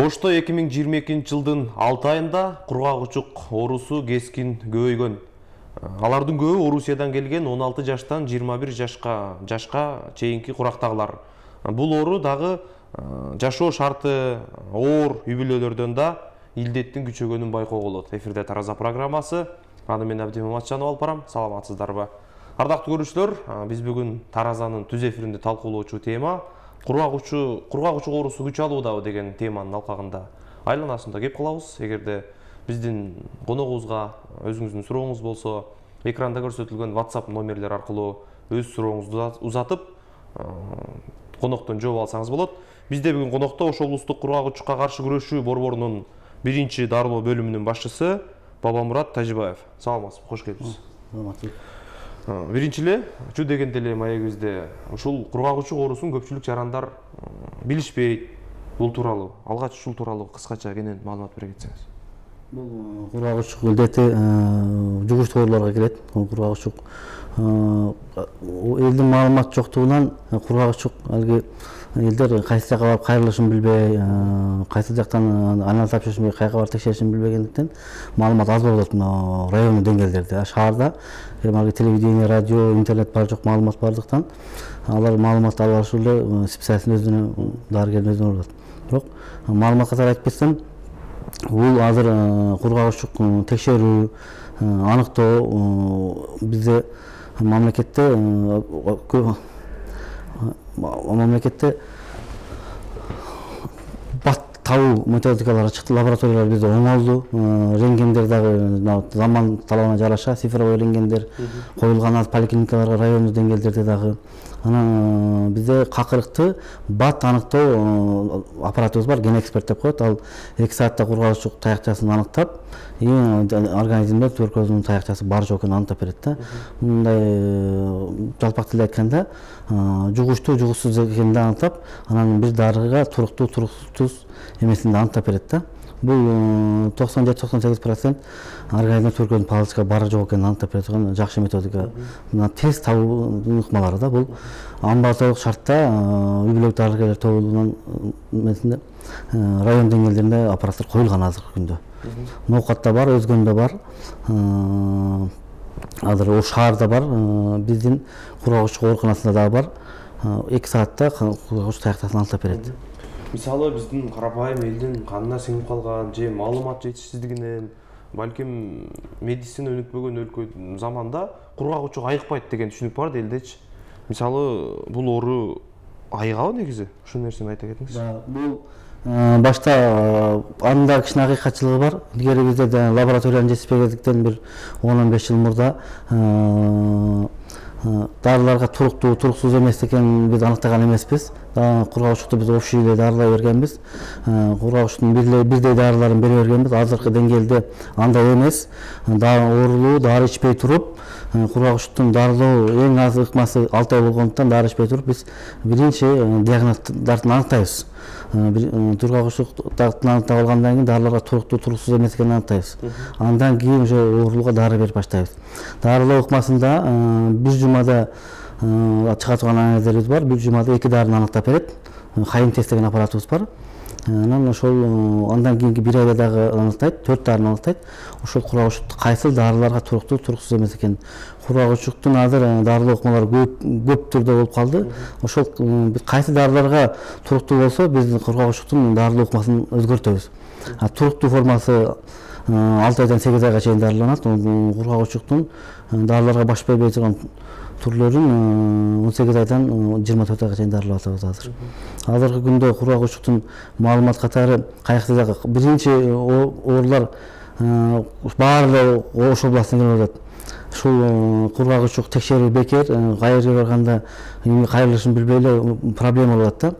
Ошто 2022-жылдын 6 айында кургак учук оорусу кескин көбөйгөн. Алардын көбү Орусиядан келген 16 жаштан 21 жашка чейинки курактагылар. Бул оору дагы жашоо шарты оор үй-бүлөлөрдөн да илдеттин күчөгөнүн байкоого болот. Эфирде Тараза программасы. Аны мен Абдим Матчанов алып барам. Саламатсыздарбы? Ардактуу көрүүчүлөр, биз бүгүн Таразанын түз эфиринде талкуулоочу тема кургак учук оорусу күч алуудабы деген теманын алкагында айланасында кеп калабыз. Эгерде биздин коногубузга өзүңүздүн сурооңуз болсо, экранда көрсөтүлгөн WhatsApp номерлер аркылуу өз сурооңузду узатып, коноктон жооп алсаңыз болот. Бизде бүгүн конокто Ош облустук кургак учукка каршы күрөшүү борборунун биринчи дарылоо бөлүмүнүн башчысы Бабамурат Тажибаев. Саламатсызбы, кош келипсиз. Биринчи эле чу дегенде эле маегибизде ушул кургак учук оорусун көпчүлүк жарандар билишпейт. Бул тууралуу, алгач ушул тууралуу кыскача кенен маалымат бере кетсеңиз. Бул кургак учук илдети жугуштуу ооруларга кирет. Кургак учук элдин маалымат жоктугунан кургак учук алги элдер кайсы жакка барып кайрылышын билбей, кайсы жактан анал тапшырышын билбей, каяка барып текшеришин билбегендиктен маалымат аз болуп атат райондук деңгээлдерде. Шаарда телевидение, радио, интернет бар жок маалымат бардыктан алар маалымат алып алышы эле специалисттин өзүнө, дарыгердин өзүнө урат. Бирок маалымат катары айтып кетсем, бул азыр кургак учук текшерүү, аныктоо бизде мамлекетте бат табуу методикалары чыкты, лабораториялар бизде оңолду, рентгендер дагы заман талабына жараша цифровой рентгендер коюлган, аз поликлиникаларга райондук деңгээлдерде дагы. Анан бизде какырыкты бат аныктоо аппаратыбыз бар, ген эксперт деп коет. Ал 2 саатта кургак учук таякчасын аныктап, организмде туберкулоздун таякчасы бар жок экенин аныктап берет да. Мындай жалпак тилде айтканда, жугуштуу, жугушсуз экенин аныктап, анан бир дарыга туруктуу, туруксуз эмесин аныктап берет да. Бул 97-98% организмде туберкулоздун палычка бар жок экенин аныктап бере турган жакшы методика. Мына тез табуунун ыкмалары да. Бул амбулаториялык шартта үй-бүлөлүк дарыгерлер тобунун эмесинде район деңгээлдеринде аппараттар коюлган азыркы күндө. Ноокатта бар, өзгөндө бар. Азыр Ош шаарда бар, биздин кургак учук ооруканасында дагы бар. 2 саатта кургак учук таякчасын аныктап берет. Мисалы биздин карапайым элдин канына сиңип калган же маалымат жетишсиздигинен, балким медицина өнүкпөгөн өлкө заманда кургак учук айыкпайт деген түшүнүк бар элдечи. Мисалы бул оору айыгабы негизи? Ушул нерсени айта кетиңиз. Бул башта анда кичине акыйкатчылыгы бар. Илгери бизде лабораториянын жетишпегендиктен бир 10-15 жыл мурда дарыларга туруктуу, туруксуз эмес экенин биз аныктаган эмеспиз. Кургак учукту биз общий эле дарылай бергенбиз. Кургак учуктун бирдей дарыларын бере бергенбиз. Азыркы деңгээлде андай эмес. Оорулуу дары ичпей туруп, кургак учуктун дарылоо эң аз ыкмасы 6 ай болгондуктан дары ичпей туруп биз биринчи диагноздарын аныктайбыз. Кургак учуктун аныктап алгандан кийин дарыларга туруктуу, туруксуз эмес экенин аныктайбыз. Андан кийин уже оорулууга дары берип баштайбыз. Дарылоо ыкмасында бир жумада чыга турган анализдерибиз бар. Бир жумада 2 дарыны аныктап берет. Хайм тест деген аппаратыбыз бар. Анан ошол андан кийинки 1 айда дагы аныктайт, 4 дарыны аныктайт. Ошол кургак учукту кайсы дарыларга туруктуу, туруксуз эмес экенин. Кургак учуктун азыр дарылоо ыкмалары көп түрдө болуп калды. Ошол кайсы дарыларга туруктуу болсо, биз кургак учуктун дарылоо ыкмасын өзгөртөбүз. Туруктуу формасы 6 айдан 8 айга чейин дарыланат. Кургак учуктун дарыларга баш бербей турган түрлөрүн 18 айдан 24 айга чейин дарылап атабыз азыр. Азыркы күндө кургак учуктун маалымат катары кайсы дагы биринчи оорулар баары Ош областына келип атат. Ушул кургак учук текшерүү бекер, кайерге барганда кайрылышын билбей эле проблема болот да.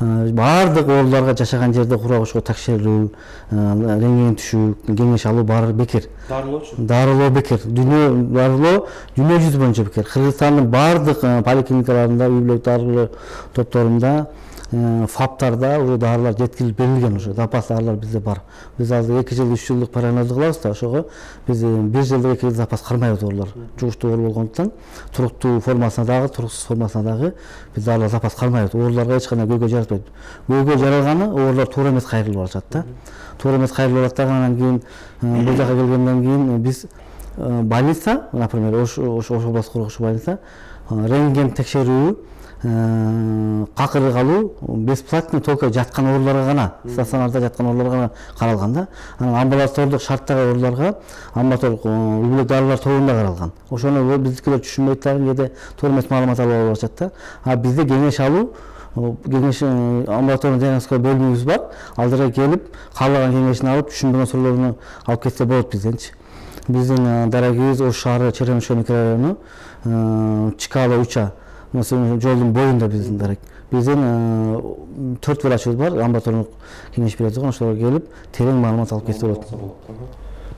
Баардык ооруларга жашаган жерде кургак учукка текшерүү, рентген түшүү, кеңеш алуу баары бекер. Дарылоо бекер. Дарылоо дүйнө жүзү боюнча бекер. Кыргызстандын баардык поликлиникаларында, үй-бүлөлүк дарылоо топторунда фаптарда уже дарылар жеткирилип берилген, уже запас дарылар бизде бар. Биз азыр 2 жыл 3 жылдык прогнозду кылабыз да, ошого биз 1 жылдык 2 жыл запас кармайбыз оорулар. Жугуштуу оору болгондуктан туруктуу формасына дагы, туруксуз формасына дагы биз даарылар запас кармайбыз. Ооруларга эч кандай көйгөй жаратпайт. Көйгөй жаралганы оорулар туура эмес кайрылып алышат да. Туура эмес кайрылып алат да, анан кийин бул жака келгенден кийин биз больница, например, Ош областык кургакчу больница рентген текшерүү, какырык алуу бесплатно только жаткан ооруларга гана, стационарда жаткан ооруларга гана каралган да. Анан амбулатордук шарттагы ооруларга амбулатордук үй-бүлөк дарылар тобунда каралган. Ошону биздикилер түшүнбөйт дагы, кээде туура эмес маалымат алып алышат да. А бизде кеңеш алуу, кеңеш амбулаторный диагностика бөлүмүбүз бар. Ал жерге келип, каалаган кеңешин алып, түшүнбөгөн суроолорун алып кетсе болот бизденчи. Биздин дарагибиз Ош шаары Черемушка микрорайону Чкало Уча жолдун боюнда биздин дарек. Биздин 4 врачыбыз бар, амбулаторлук кеңеш берет турган, ошолорго келип терең маалымат алып кетсе болот.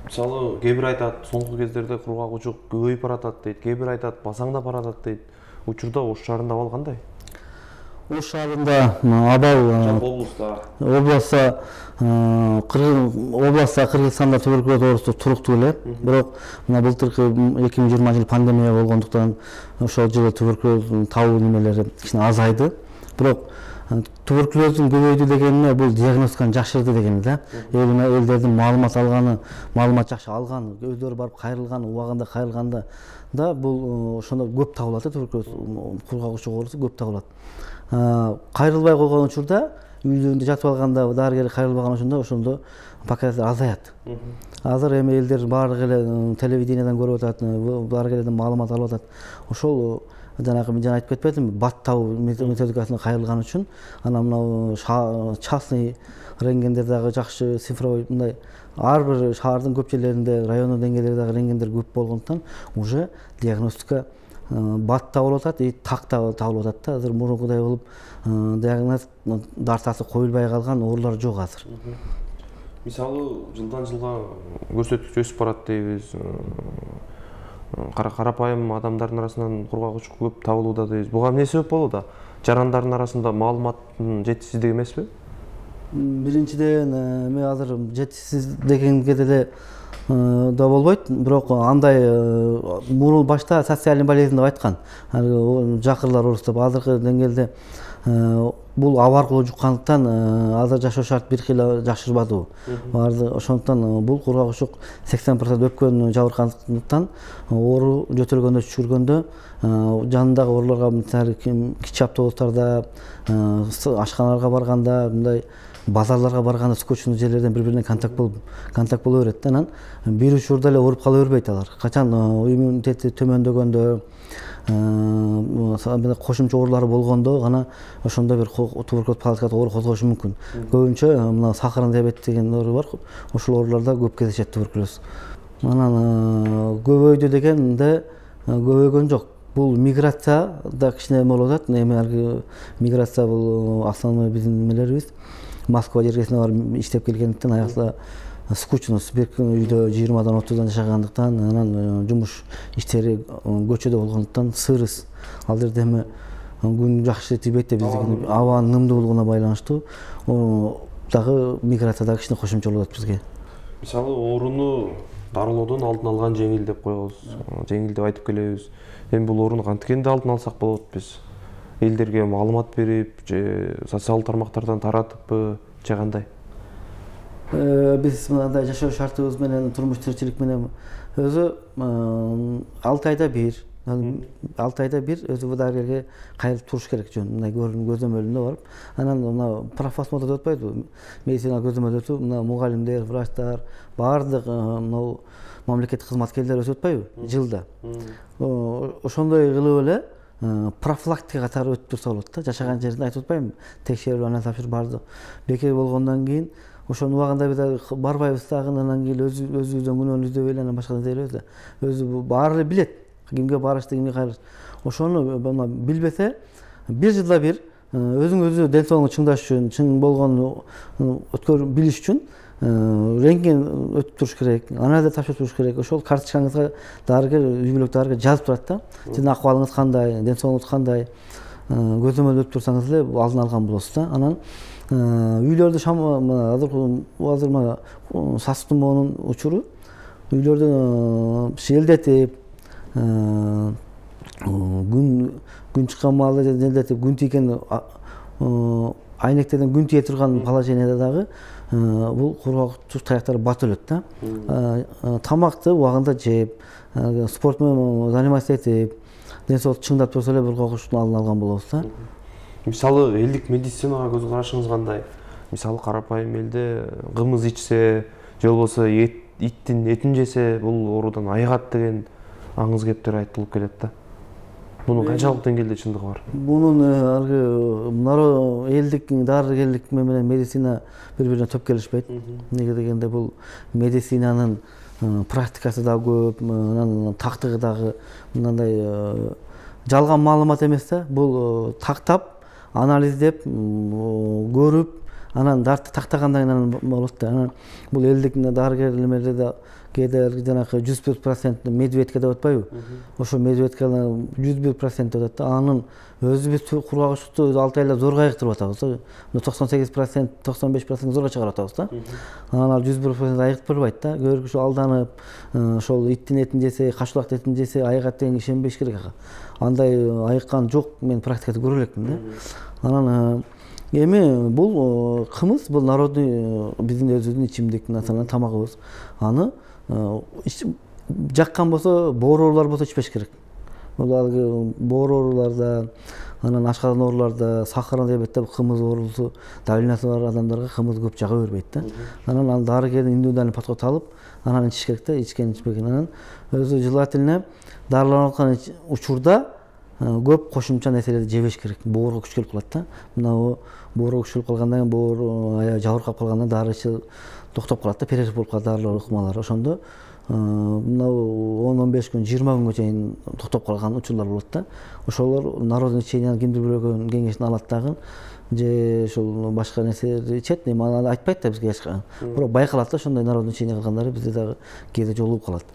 Мисалы, кээ бир айтат, соңку кездерде кургак учук көбөйүп баратат дейт, кээ бир айтат, басаңдап баратат дейт. Учурда Ош шаарында абал кандай? Ош шаарында абал областта Кыргызстанда туберкулез оорусу туруктуу эле. Бирок мына былтыркы 2020 жыл пандемия болгондуктан ошол жылы туберкулез табуу немелери кичине азайды. Бирок туберкулездин көбөйдү дегени бул диагностиканы жакшырды дегени да. Элдердин маалымат алганы, маалымат жакшы алган, өздөрү барып кайрылган, убагында кайрылганда да бул ошондо көп табылат да, туберкулез кургак учук оорусу көп табылат. Кайрылбай койгон учурда, үйлөрүндө жатып алганда, дарыгер кайрылбаган учурда ошондо показатель азаят. Азыр эми элдер баардыгы эле телевидениядан көрүп атат, дарыгерден маалымат алып атат. Ошол жанагы мен жана айтып кетпедимби, бат табуу методикасына кайрылган үчүн анан мына частный рентгендер дагы жакшы цифровой мындай ар бир шаардын көп жерлеринде, райондун деңгээлдерде дагы рентгендер көп болгондуктан уже диагностика бат табылып атат, так табылып атат да. Азыр мурункудай болуп диагноз дартасы коюлбай калган оорулар жок азыр. Мисалы, жылдан жылга көрсөткүч өсүп барат дейбиз. Карапайым адамдардын арасынан кургак учук көп табылууда дейбиз. Буга эмне себеп болууда? Жарандардын арасында маалыматтын жетишсиздиги эмеспи? Биринчиден, мен азыр жетишсиз дегенге деле да болбойт, бирок андай мурун башта социальный болезнь деп айткан. Жакырлар оорусу. Азыркы деңгээлде бул аба аркылуу жуккандыктан азыр жашоо шарт бир кыйла жакшырбады. Ошондуктан бул кургак учук 80% өпкөн жабыркандыктан оору жөтөлгөндө, түшүргөндө жанындагы ооруларга мисалы кичи автобустарда, ашканаларга барганда, мындай базарларга барганда скучный жерлерден бири-бирине контакт боло берет. Анан бир учурда эле ооруп кала бербейт алар. Качан иммунитети төмөндөгөндө, кошумча оорулары болгондо гана ошондо бир туберкулез палаткада оору козгошу мүмкүн. Көбүнчө мына сахарный диабет деген оору бар. Ошол ооруларда көп кездешет туберкулез. Анан көбөйдү дегенде көбөйгөн жок. Бул миграция да кичине болуп атат. Эми миграция бул основной биздин немелерибиз. Москва жергесине барып иштеп келгендиктен аякта скучность, бир күн үйдө 20-дан 30-дан жашагандыктан, анан жумуш иштери көчөдө болгондуктан сырыс. Ал жерде эми күн жакшы тийбейт да, биздики абанын нымдуулугуна байланыштуу дагы миграцияда кичине кошумча болот бизге. Мисалы, ооруну дарылоодон алдын алган жеңил деп коебуз. Жеңил деп айтып келебиз. Эми бул ооруну кантип алдын алсак болот биз? Элдерге маалымат берип, же социалдык тармактардан таратыппы, же кандай? Биз мындай жашоо шартыбыз менен, турмуш тиричилик менен өзү 6 айда бир өзү дарыгерге кайрылып туруш керек жөн. Мындай көзөмөлүндө барып, анан мына профосмотр деп атпайбы? Медицина көзөмөл өтүп, мына мугалимдер, врачтар, баардык мына мамлекеттик кызматкерлер өтүп атпайбы? Жылда. Ошондой кылып эле профилактика катары өтүп турса болот да. Жашаган жеринде айтып атпайбы? Текшерүү, анан тапшырып барды. Бекер болгондон кийин ошону убагында биз барбайбыз дагы, анан кийин өзүбүздөн күнөөнү издебей эле анан башка нерсе эле өзү баары эле билет. Кимге барышты, кимге кайрылыш. Ошону билбесе, бир жылда бир өзүң ден соолугуңду чыңдаш үчүн, чың болгону билиш үчүн рентген өтүп туруш керек, анализ тапшырып туруш керек. Ошол карточкаңызга дарыгер, үй бүлөк дарыгер жазып турат да. Сиздин акыбалыңыз кандай, ден соолугуңуз кандай. көзөмөлдөп турсаңыз эле алдын алган болосуз да. Анан үйлөрдө азыр мына сасык тумоонун учуру үйлөрдө желдетип, күн чыккан маалда желдетип, күн тийген айнектерден күн тие турган положенияда дагы бул кургакчылык таяктар бат өлөт да. Тамакты убагында жеп, спорт менен заниматься этип, ден соолукту чыңдап турса эле бул кургакчылыктын алдын алган болобуз да. Мисалы элдик медицинага көз карашыңыз кандай? Мисалы карапайым элде кымыз ичсе же болбосо иттин этин жесе бул оорудан айыгат деген аңыз кептер айтылып келет да. Бунун канчалык деңгээлде чындыгы бар? Бунун элдик дарыгерлик менен медицина бири-бирине төп келишпейт. Неге дегенде бул медицинанын практикасы да көп, анан тактыгы дагы мындай жалган маалымат эмес да. Бул тактап, анализдеп, көрүп, анан тактагандан кийин болот да. Анан бул элдик дарыгерлерде да кээде жанакы 101% медведка деп атпайбы? Ошо медведканы 101% деп атат да. Анын өзүбүз кургакчылыкты 6 айлап зорго айыктырып атабыз да. 98%, 95% зорго чыгарып атабыз да. Анан ал 101% айыгып бербейт да. Көргүчү алданып, ошол иттин этин жесе, кашулак этин жесе айыгат деген ишенбеш керек. Андай айыккан жок, мен практикада көрө элекмин да. Анан эми бул кымыз, бул народный биздин өзүбүздүн ичимдик, националдык тамагыбыз. Аны жаккан болсо, боор оорулар болсо ичпеш керек. Бул боор ооруларда, анан ашкарган ооруларда, сахарный диабетте кымыз оорусу, давлениясы бар адамдарга кымыз көп жага бербейт да. Анан ал дарыгердин индивидуальный подход алып, анан ичиш керек да, ичкен ичпеген. Анан өзү желательно дарыланып аткан учурда көп кошумча нерселерди жебеш керек. Боорго күч келип калат да. Мына боорго күч келип калгандан кийин боор аябай жабыркап калгандан дары ичүү токтоп калат да, перерыв болуп калат дарылар ыкмалар. Ошондо мына 10-15 күн, 20 күнгө чейин токтоп калган учурлар болот да. Ошолор народный лечениянын кимдир бирөөгө кеңешин алат дагы, же ошол башка нерселерди ичет. Эми аны айтпайт да бизге эч качан. Бирок байкалат да, ошондой народный лечение кылгандары бизде дагы кээде жолугуп калат.